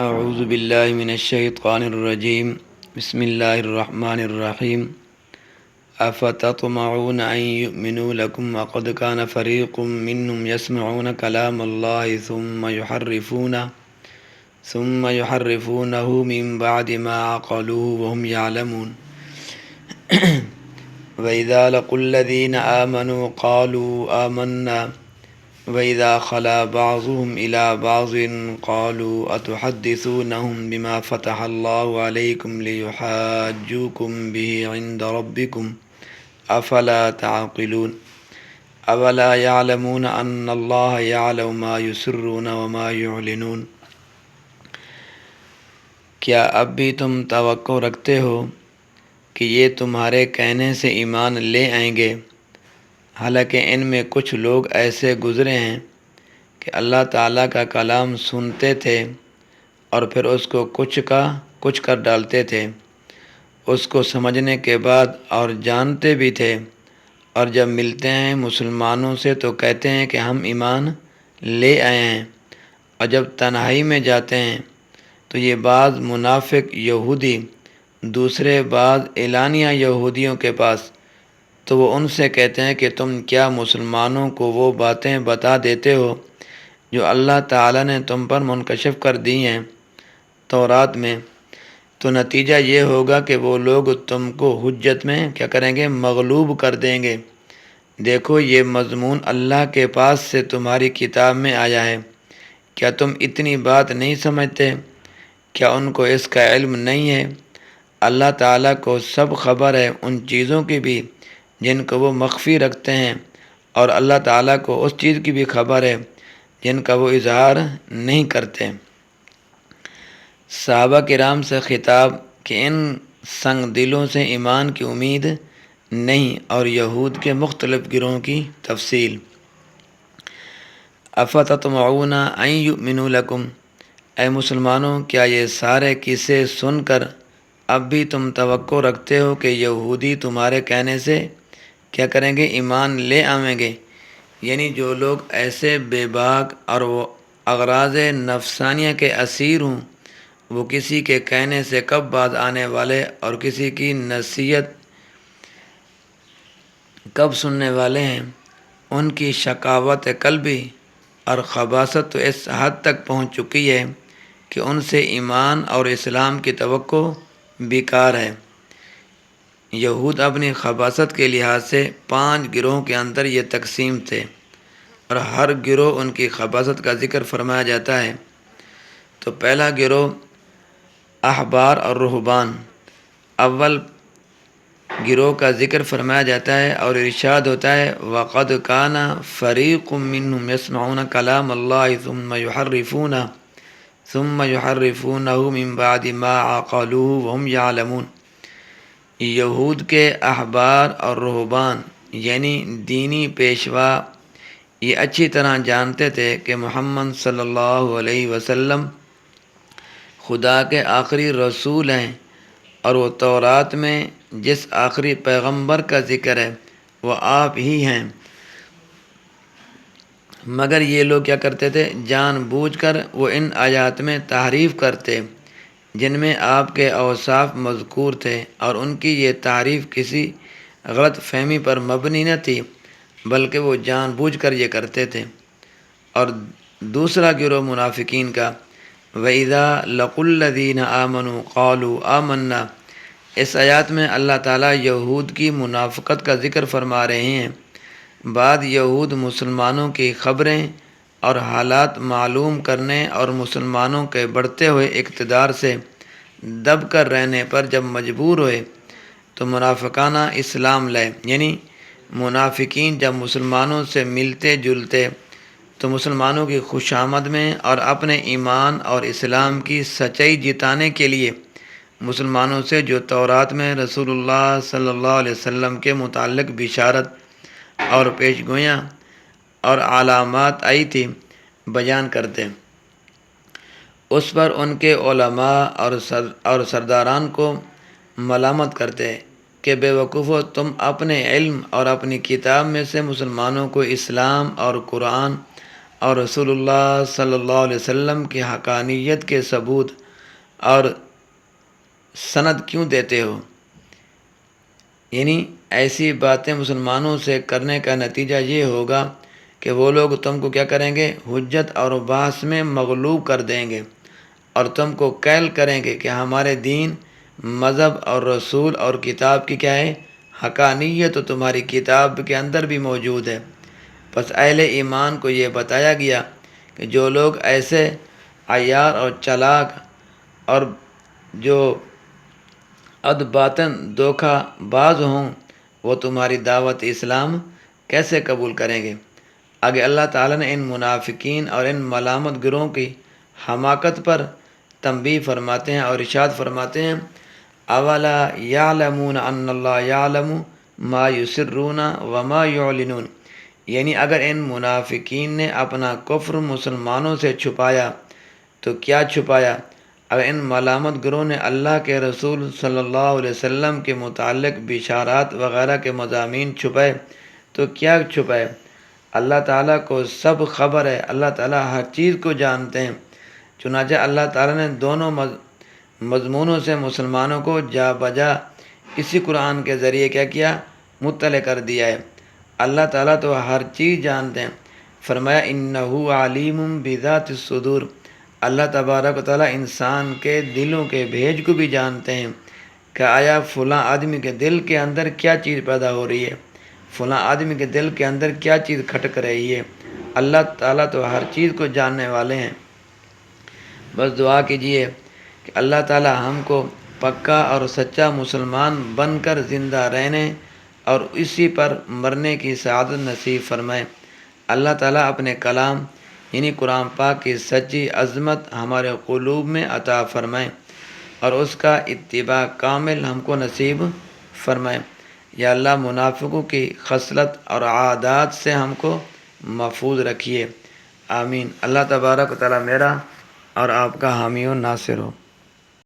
اعوذ باللہ من الشیطان الرجیم بسم اللہ الرحمن الرحیم افتطمعون ان یؤمنوا لکم وقد کان فریق منهم یسمعون کلام اللہ ثم یحرفونہ من بعد ما عقلوه وهم یعلمون وَإِذَا لَقُوا الَّذِينَ آمَنُوا قَالُوا آمَنَّا وَإِذَا خَلَا بَعْضُهُمْ إِلَى بَعْضٍ قَالُوا أَتُحَدِّثُونَهُمْ بِمَا فَتَحَ اللَّهُ عَلَيْكُمْ لِيُحَاجُّوكُمْ بِهِ عِندَ رَبِّكُمْ أَفَلَا تَعْقِلُونَ أَوَلَا يَعْلَمُونَ أَنَّ اللَّهَ يَعْلَمُ مَا يُسِرُّونَ وَمَا يُعْلِنُونَ۔ کیا اب بھی تم توقع رکھتے ہو کہ یہ تمہارے کہنے سے ایمان لے آئیں گے، حالانکہ ان میں کچھ لوگ ایسے گزرے ہیں کہ اللہ تعالیٰ کا کلام سنتے تھے اور پھر اس کو کچھ کر ڈالتے تھے، اس کو سمجھنے کے بعد اور جانتے بھی تھے، اور جب ملتے ہیں مسلمانوں سے تو کہتے ہیں کہ ہم ایمان لے آئے ہیں، اور جب تنہائی میں جاتے ہیں تو یہ بعض منافق یہودی دوسرے بعض اعلانیہ یہودیوں کے پاس، تو وہ ان سے کہتے ہیں کہ تم کیا مسلمانوں کو وہ باتیں بتا دیتے ہو جو اللہ تعالیٰ نے تم پر منکشف کر دی ہیں تورات میں، تو نتیجہ یہ ہوگا کہ وہ لوگ تم کو حجت میں کیا کریں گے، مغلوب کر دیں گے۔ دیکھو یہ مضمون اللہ کے پاس سے تمہاری کتاب میں آیا ہے، کیا تم اتنی بات نہیں سمجھتے؟ کیا ان کو اس کا علم نہیں ہے؟ اللہ تعالیٰ کو سب خبر ہے ان چیزوں کی بھی جن کو وہ مخفی رکھتے ہیں، اور اللہ تعالیٰ کو اس چیز کی بھی خبر ہے جن کا وہ اظہار نہیں کرتے۔ صحابہ کرام سے خطاب کہ ان سنگ دلوں سے ایمان کی امید نہیں، اور یہود کے مختلف گروہوں کی تفصیل۔ افتطمعون ان یؤمنوا لکم، اے مسلمانوں کیا یہ سارے قصے سن کر اب بھی تم توقع رکھتے ہو کہ یہودی تمہارے کہنے سے کیا کریں گے، ایمان لے آئیں گے؟ یعنی جو لوگ ایسے بے باک اور وہ اغراض نفسانیہ کے اسیر ہوں، وہ کسی کے کہنے سے کب باز آنے والے اور کسی کی نصیحت کب سننے والے ہیں، ان کی شقاوت قلبی اور خباثت تو اس حد تک پہنچ چکی ہے کہ ان سے ایمان اور اسلام کی توقع بیکار ہے۔ یہود اپنی خباثت کے لحاظ سے 5 گروہوں کے اندر یہ تقسیم تھے، اور ہر گروہ ان کی خباثت کا ذکر فرمایا جاتا ہے۔ تو پہلا گروہ احبار اور رہبان، اول گروہ کا ذکر فرمایا جاتا ہے اور ارشاد ہوتا ہے وَقَدْ كَانَ فَرِيقٌ مِّنْهُمْ يَسْمَعُونَ كَلَامَ اللَّهِ ثُمَّ يُحَرِّفُونَهُ مِن بَعْدِ مَا عَقَلُوهُ وَهُمْ يَعْلَمُونَ۔ یہود کے احبار اور رہبان یعنی دینی پیشوا یہ اچھی طرح جانتے تھے کہ محمد صلی اللہ علیہ وسلم خدا کے آخری رسول ہیں، اور وہ تورات میں جس آخری پیغمبر کا ذکر ہے وہ آپ ہی ہیں، مگر یہ لوگ کیا کرتے تھے، جان بوجھ کر وہ ان آیات میں تحریف کرتے جن میں آپ کے اوصاف مذکور تھے، اور ان کی یہ تعریف کسی غلط فہمی پر مبنی نہ تھی بلکہ وہ جان بوجھ کر یہ کرتے تھے۔ اور دوسرا گروہ منافقین کا وَإِذَا لَقُوا الَّذِينَ آمَنُوا قَالُوا آمَنَّا، اس آیات میں اللہ تعالیٰ یہود کی منافقت کا ذکر فرما رہے ہیں۔ بعد یہود مسلمانوں کی خبریں اور حالات معلوم کرنے اور مسلمانوں کے بڑھتے ہوئے اقتدار سے دب کر رہنے پر جب مجبور ہوئے تو منافقانہ اسلام لائے، یعنی منافقین جب مسلمانوں سے ملتے جلتے تو مسلمانوں کی خوش آمد میں اور اپنے ایمان اور اسلام کی سچائی جتانے کے لیے مسلمانوں سے جو تورات میں رسول اللہ صلی اللہ علیہ وسلم کے متعلق بشارت اور پیش گویاں اور علامات آئی تھی بیان کرتے، اس پر ان کے علماء اور سرداران کو ملامت کرتے کہ بے وقوفو، تم اپنے علم اور اپنی کتاب میں سے مسلمانوں کو اسلام اور قرآن اور رسول اللہ صلی اللہ علیہ وسلم کی حقانیت کے ثبوت اور سند کیوں دیتے ہو؟ یعنی ایسی باتیں مسلمانوں سے کرنے کا نتیجہ یہ ہوگا کہ وہ لوگ تم کو کیا کریں گے؟ حجت اور بحث میں مغلوب کر دیں گے اور تم کو قائل کریں گے کہ ہمارے دین، مذہب اور رسول اور کتاب کی کیا ہے؟ حقانیت تو تمہاری کتاب کے اندر بھی موجود ہے۔ پس اہل ایمان کو یہ بتایا گیا کہ جو لوگ ایسے عیار اور چلاک اور جو باطن دھوکہ باز ہوں وہ تمہاری دعوت اسلام کیسے قبول کریں گے؟ آگے اللہ تعالیٰ نے ان منافقین اور ان ملامت گروہوں کی حماقت پر تنبیہ فرماتے ہیں اور ارشاد فرماتے ہیں اولا یعلمون ان اللہ یعلم ما یسرون وما یعلنون، یعنی اگر ان منافقین نے اپنا کفر مسلمانوں سے چھپایا تو کیا چھپایا؟ اگر ان ملامت گروہ نے اللہ کے رسول صلی اللہ علیہ وسلم کے متعلق بشارات وغیرہ کے مضامین چھپائے تو کیا چھپائے؟ اللہ تعالیٰ کو سب خبر ہے، اللہ تعالیٰ ہر چیز کو جانتے ہیں۔ چنانچہ اللہ تعالیٰ نے دونوں مضمونوں سے مسلمانوں کو جا بجا اسی قرآن کے ذریعے کیا کیا؟ مطلع کر دیا ہے۔ اللہ تعالیٰ تو ہر چیز جانتے ہیں۔ فرمایا انہ علیم بذات الصدور، اللہ تبارک و تعالیٰ انسان کے دلوں کے بھیج کو بھی جانتے ہیں کہ آیا فلاں آدمی کے دل کے اندر کیا چیز پیدا ہو رہی ہے، فلاں آدمی کے دل کے اندر کیا چیز کھٹک رہی ہے۔ اللہ تعالیٰ تو ہر چیز کو جاننے والے ہیں۔ بس دعا کیجئے کہ اللہ تعالیٰ ہم کو پکا اور سچا مسلمان بن کر زندہ رہنے اور اسی پر مرنے کی سعادت نصیب فرمائے۔ اللہ تعالیٰ اپنے کلام یعنی قرآن پاک کی سچی عظمت ہمارے قلوب میں عطا فرمائے اور اس کا اتباع کامل ہم کو نصیب فرمائے۔ یا اللہ منافقوں کی خصلت اور عادات سے ہم کو محفوظ رکھیے، آمین۔ اللہ تبارک و تعالیٰ میرا اور آپ کا حامی و ناصر ہو۔